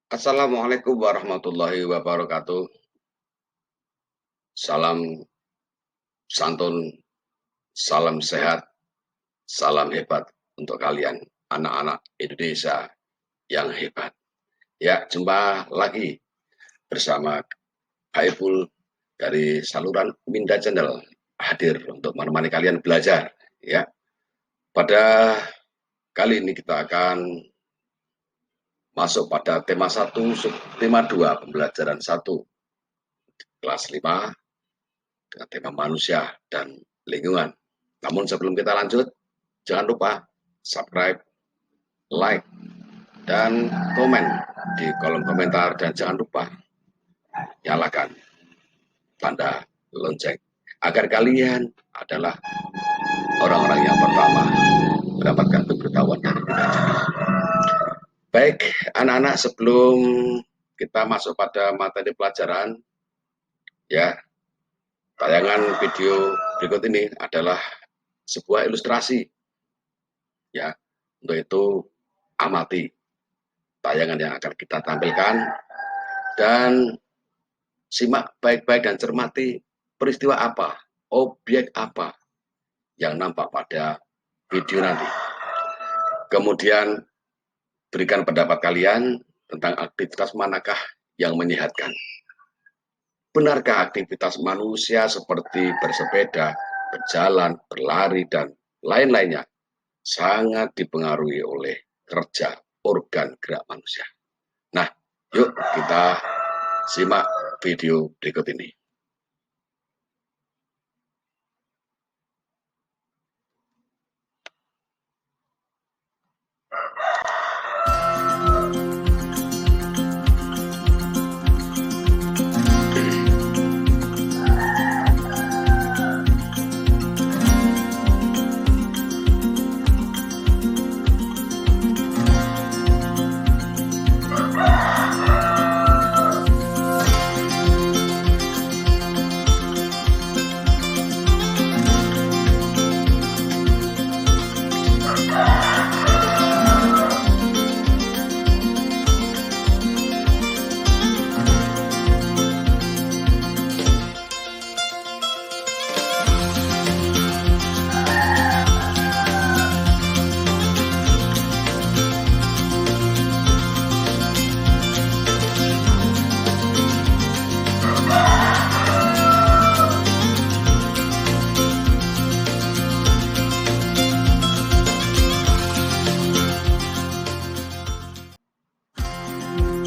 Assalamualaikum warahmatullahi wabarakatuh. Salam santun, salam sehat, salam hebat untuk kalian, anak-anak Indonesia yang hebat. Ya, jumpa lagi bersama Haiful dari saluran Minda Channel hadir untuk menemani kalian belajar. Ya, pada kali ini kita akan masuk pada tema 1, tema 2, pembelajaran 1, kelas 5, dengan tema manusia dan lingkungan. Namun sebelum kita lanjut, jangan lupa subscribe, like, dan komen di kolom komentar, dan jangan lupa nyalakan tanda lonceng agar kalian adalah orang-orang yang pertama mendapatkan pemberitahuan dari kita. Baik, anak-anak, sebelum kita masuk pada materi pelajaran, ya, tayangan video berikut ini adalah sebuah ilustrasi. Ya, untuk itu amati tayangan yang akan kita tampilkan dan simak baik-baik dan cermati peristiwa apa, objek apa yang nampak pada video nanti. Kemudian berikan pendapat kalian tentang aktivitas manakah yang menyehatkan. Benarkah aktivitas manusia seperti bersepeda, berjalan, berlari, dan lain-lainnya sangat dipengaruhi oleh kerja organ gerak manusia? Nah, yuk kita simak video berikut ini.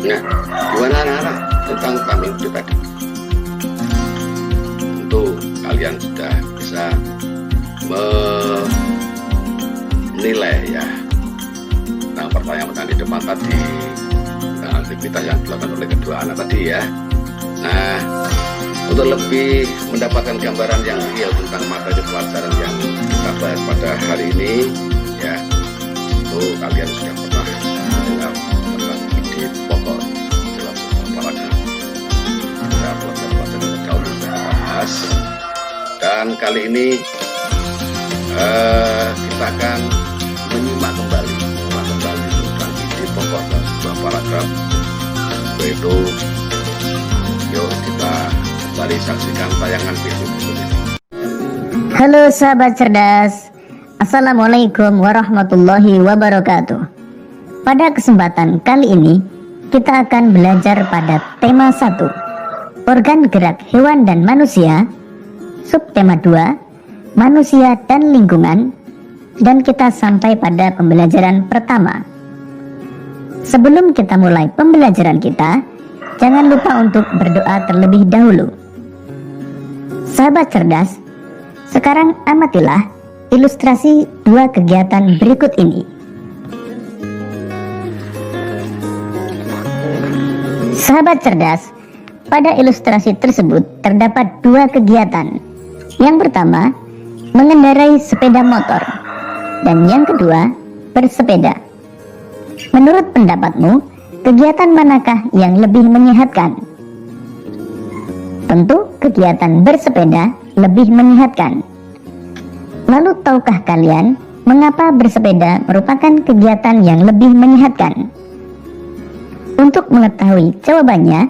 Nah, gimana anak-anak tentang tampil pribadi? Tentu kalian sudah bisa menilai ya tentang pertanyaan di depan tadi, tentang aktivitas yang dilakukan oleh kedua anak tadi ya. Nah, untuk lebih mendapatkan gambaran yang real tentang materi pelajaran yang kita bahas pada hari ini ya, itu kalian sudah pernah mendengar tentang ide pokok dalam sebuah paragraf. Ya, pelajaran-pelajaran yang terdahulu sudah kita bahas, dan kali ini kita akan menyimak kembali tentang ide pokok dalam sebuah paragraf, yaitu yuk kita kembali saksikan tayangan video berikut ini. Halo sahabat cerdas, Assalamualaikum warahmatullahi wabarakatuh. Pada kesempatan kali ini kita akan belajar pada tema 1, organ gerak hewan dan manusia, subtema 2, manusia dan lingkungan, dan kita sampai pada pembelajaran pertama. Sebelum kita mulai pembelajaran kita, jangan lupa untuk berdoa terlebih dahulu. Sahabat cerdas, sekarang amatilah ilustrasi 2 kegiatan berikut ini. Sahabat cerdas, pada ilustrasi tersebut terdapat 2 kegiatan. Yang pertama, mengendarai sepeda motor, dan yang kedua, bersepeda. Menurut pendapatmu, kegiatan manakah yang lebih menyehatkan? Tentu kegiatan bersepeda lebih menyehatkan. Lalu tahukah kalian mengapa bersepeda merupakan kegiatan yang lebih menyehatkan? Untuk mengetahui jawabannya,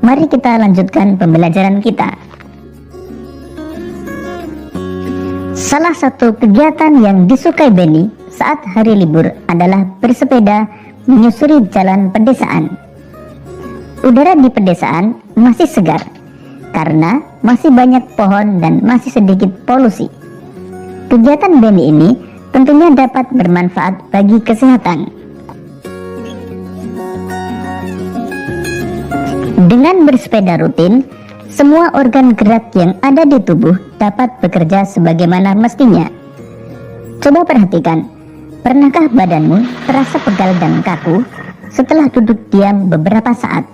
mari kita lanjutkan pembelajaran kita. Salah satu kegiatan yang disukai Benny saat hari libur adalah bersepeda menyusuri jalan pedesaan. Udara di pedesaan masih segar karena masih banyak pohon dan masih sedikit polusi. Kegiatan Benny ini tentunya dapat bermanfaat bagi kesehatan. Dengan bersepeda rutin, semua organ gerak yang ada di tubuh dapat bekerja sebagaimana mestinya. Coba perhatikan, pernahkah badanmu terasa pegal dan kaku setelah duduk diam beberapa saat?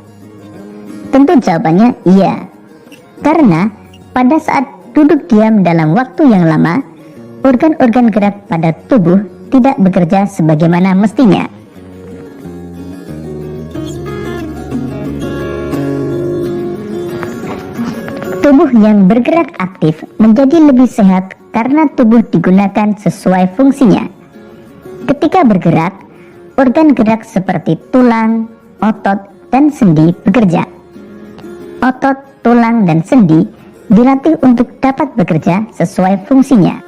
Tentu jawabannya iya. Karena pada saat duduk diam dalam waktu yang lama, organ-organ gerak pada tubuh tidak bekerja sebagaimana mestinya. Tubuh yang bergerak aktif menjadi lebih sehat karena tubuh digunakan sesuai fungsinya. Ketika bergerak, organ gerak seperti tulang, otot, dan sendi bekerja. Otot, tulang, dan sendi dilatih untuk dapat bekerja sesuai fungsinya.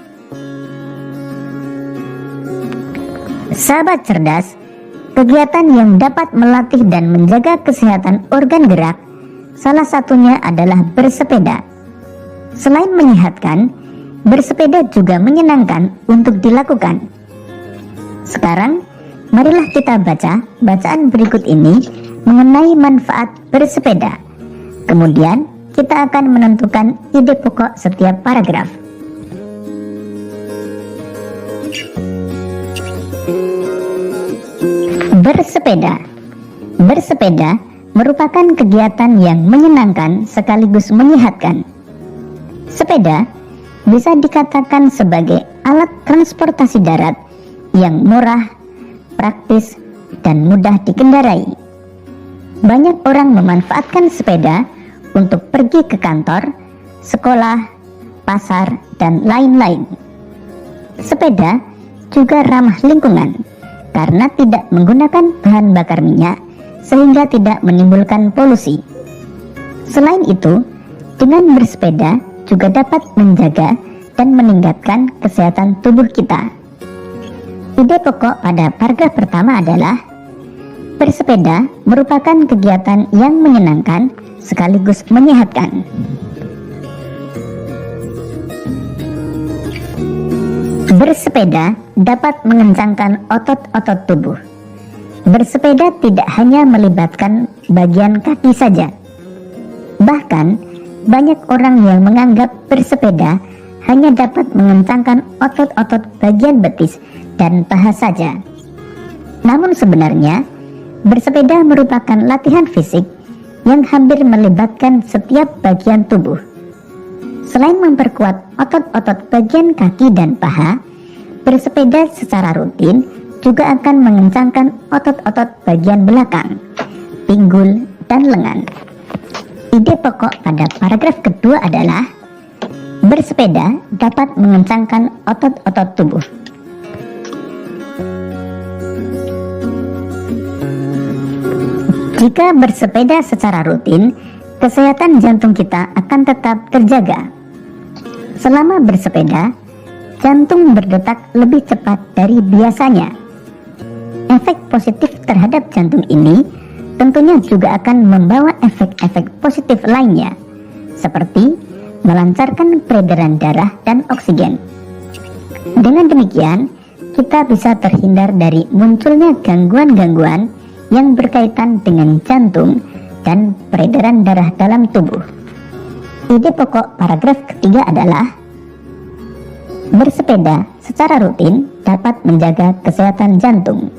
Sahabat cerdas, kegiatan yang dapat melatih dan menjaga kesehatan organ gerak salah satunya adalah bersepeda. Selain menyehatkan, bersepeda juga menyenangkan untuk dilakukan. Sekarang, marilah kita baca bacaan berikut ini mengenai manfaat bersepeda. Kemudian, kita akan menentukan ide pokok setiap paragraf. Bersepeda. Bersepeda merupakan kegiatan yang menyenangkan sekaligus menyehatkan. Sepeda bisa dikatakan sebagai alat transportasi darat yang murah, praktis, dan mudah dikendarai. Banyak orang memanfaatkan sepeda untuk pergi ke kantor, sekolah, pasar, dan lain-lain. Sepeda juga ramah lingkungan karena tidak menggunakan bahan bakar minyak sehingga tidak menimbulkan polusi. Selain itu, dengan bersepeda juga dapat menjaga dan meningkatkan kesehatan tubuh kita. Ide pokok pada paragraf pertama adalah bersepeda merupakan kegiatan yang menyenangkan sekaligus menyehatkan. Bersepeda dapat mengencangkan otot-otot tubuh. Bersepeda tidak hanya melibatkan bagian kaki saja. Bahkan, banyak orang yang menganggap bersepeda hanya dapat mengencangkan otot-otot bagian betis dan paha saja. Namun sebenarnya, bersepeda merupakan latihan fisik yang hampir melibatkan setiap bagian tubuh. Selain memperkuat otot-otot bagian kaki dan paha, bersepeda secara rutin juga akan mengencangkan otot-otot bagian belakang, pinggul, dan lengan. Ide pokok pada paragraf kedua adalah bersepeda dapat mengencangkan otot-otot tubuh. Jika bersepeda secara rutin, kesehatan jantung kita akan tetap terjaga. Selama bersepeda, jantung berdetak lebih cepat dari biasanya. Efek positif terhadap jantung ini tentunya juga akan membawa efek-efek positif lainnya, seperti melancarkan peredaran darah dan oksigen. Dengan demikian, kita bisa terhindar dari munculnya gangguan-gangguan yang berkaitan dengan jantung dan peredaran darah dalam tubuh. Ide pokok paragraf ketiga adalah bersepeda secara rutin dapat menjaga kesehatan jantung.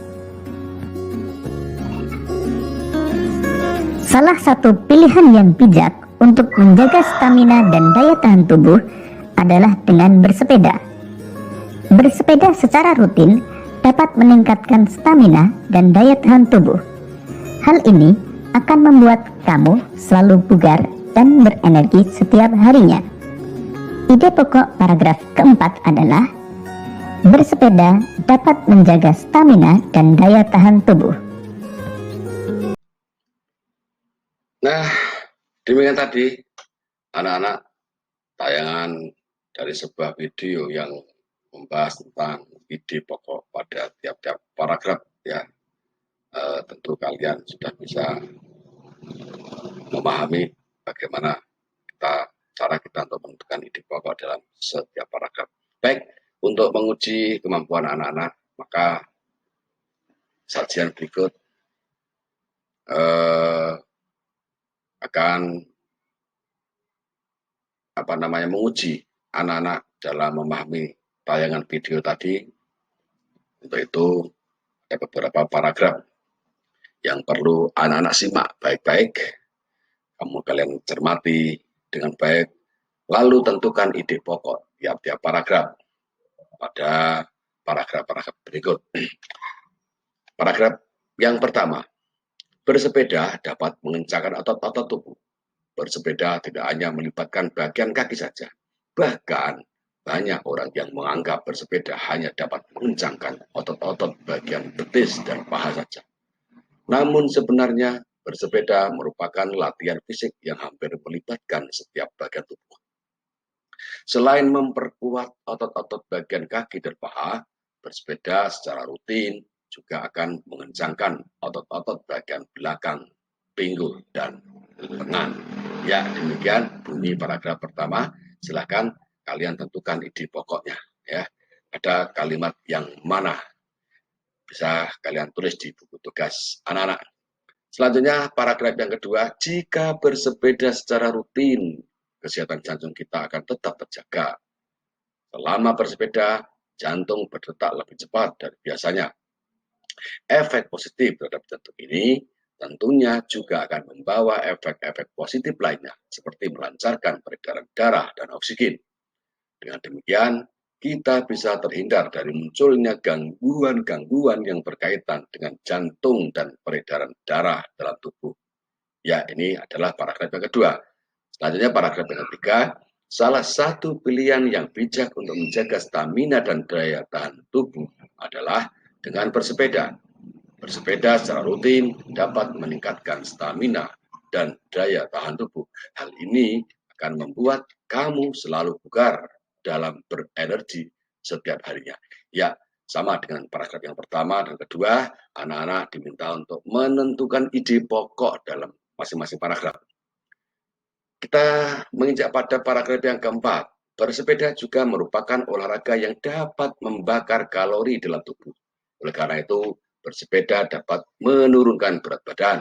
Salah satu pilihan yang bijak untuk menjaga stamina dan daya tahan tubuh adalah dengan bersepeda. Bersepeda secara rutin dapat meningkatkan stamina dan daya tahan tubuh. Hal ini akan membuat kamu selalu bugar dan berenergi setiap harinya. Ide pokok paragraf keempat adalah bersepeda dapat menjaga stamina dan daya tahan tubuh. Nah, demikian tadi anak-anak tayangan dari sebuah video yang membahas tentang ide pokok pada tiap-tiap paragraf ya. Tentu kalian sudah bisa memahami bagaimana cara kita untuk menentukan ide pokok dalam setiap paragraf. Baik, untuk menguji kemampuan anak-anak, maka sajian berikut akan menguji anak-anak dalam memahami tayangan video tadi. Untuk itu ada beberapa paragraf yang perlu anak-anak simak baik-baik. Kalian cermati dengan baik, lalu tentukan ide pokok tiap-tiap paragraf pada paragraf-paragraf berikut. Paragraf yang pertama, bersepeda dapat mengencangkan otot-otot tubuh. Bersepeda tidak hanya melibatkan bagian kaki saja, bahkan banyak orang yang menganggap bersepeda hanya dapat mengencangkan otot-otot bagian betis dan paha saja. Namun sebenarnya bersepeda merupakan latihan fisik yang hampir melibatkan setiap bagian tubuh. Selain memperkuat otot-otot bagian kaki dan paha, bersepeda secara rutin juga akan mengencangkan otot-otot bagian belakang, pinggul, dan lengan. Ya, demikian bunyi paragraf pertama. Silakan kalian tentukan ide pokoknya. Ya, ada kalimat yang mana bisa kalian tulis di buku tugas anak-anak. Selanjutnya paragraf yang kedua, jika bersepeda secara rutin, kesehatan jantung kita akan tetap terjaga. Selama bersepeda, jantung berdetak lebih cepat dari biasanya. Efek positif terhadap jantung ini tentunya juga akan membawa efek-efek positif lainnya, seperti melancarkan peredaran darah dan oksigen. Dengan demikian, kita bisa terhindar dari munculnya gangguan-gangguan yang berkaitan dengan jantung dan peredaran darah dalam tubuh. Ya, ini adalah paragraf yang kedua. Selanjutnya paragraf yang ketiga, salah satu pilihan yang bijak untuk menjaga stamina dan daya tahan tubuh adalah dengan bersepeda. Bersepeda secara rutin dapat meningkatkan stamina dan daya tahan tubuh. Hal ini akan membuat kamu selalu bugar dalam berenergi setiap harinya. Ya, sama dengan paragraf yang pertama dan kedua, anak-anak diminta untuk menentukan ide pokok dalam masing-masing paragraf. Kita menginjak pada paragraf yang keempat. Bersepeda juga merupakan olahraga yang dapat membakar kalori dalam tubuh. Oleh karena itu, bersepeda dapat menurunkan berat badan.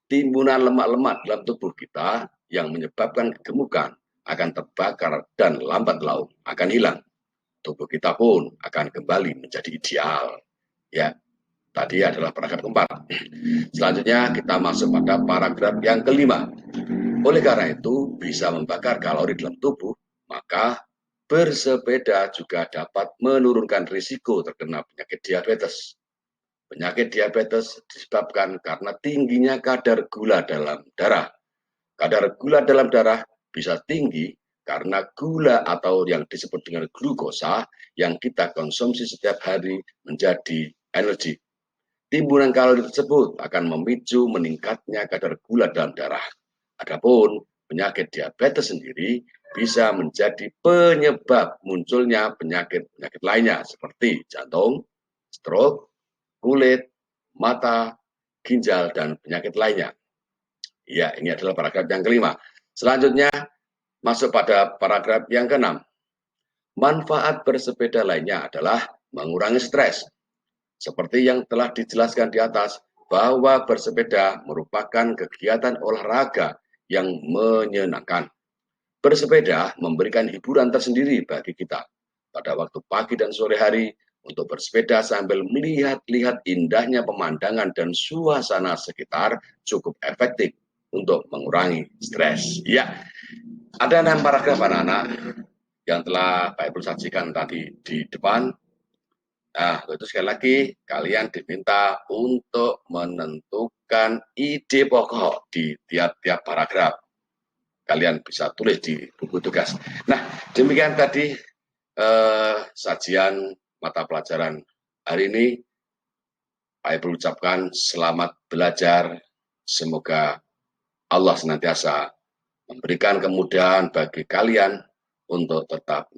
Timbunan lemak-lemak dalam tubuh kita yang menyebabkan kegemukan akan terbakar dan lambat laun akan hilang. Tubuh kita pun akan kembali menjadi ideal. Ya, tadi adalah paragraf keempat. Selanjutnya kita masuk pada paragraf yang kelima. Oleh karena itu, bisa membakar kalori dalam tubuh, maka bersepeda juga dapat menurunkan risiko terkena penyakit diabetes. Penyakit diabetes disebabkan karena tingginya kadar gula dalam darah. Kadar gula dalam darah bisa tinggi karena gula atau yang disebut dengan glukosa yang kita konsumsi setiap hari menjadi energi. Timbunan kalori tersebut akan memicu meningkatnya kadar gula dalam darah. Adapun penyakit diabetes sendiri bisa menjadi penyebab munculnya penyakit-penyakit lainnya seperti jantung, stroke, kulit, mata, ginjal, dan penyakit lainnya. Ya, ini adalah paragraf yang kelima. Selanjutnya, masuk pada paragraf yang keenam. Manfaat bersepeda lainnya adalah mengurangi stres. Seperti yang telah dijelaskan di atas, bahwa bersepeda merupakan kegiatan olahraga yang menyenangkan. Bersepeda memberikan hiburan tersendiri bagi kita. Pada waktu pagi dan sore hari, untuk bersepeda sambil melihat-lihat indahnya pemandangan dan suasana sekitar cukup efektif untuk mengurangi stres. Ya, ada 6 paragraf anak-anak yang telah Pak Ibu sajikan tadi di depan. Nah, itu sekali lagi kalian diminta untuk menentukan ide pokok di tiap-tiap paragraf. Kalian bisa tulis di buku tugas. Nah, demikian tadi sajian mata pelajaran hari ini. Saya berucapkan selamat belajar. Semoga Allah senantiasa memberikan kemudahan bagi kalian untuk tetap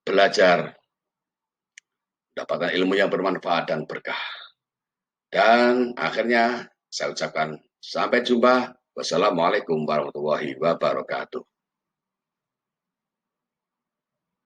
belajar, mendapatkan ilmu yang bermanfaat dan berkah. Dan akhirnya saya ucapkan sampai jumpa. Wassalamualaikum warahmatullahi wabarakatuh.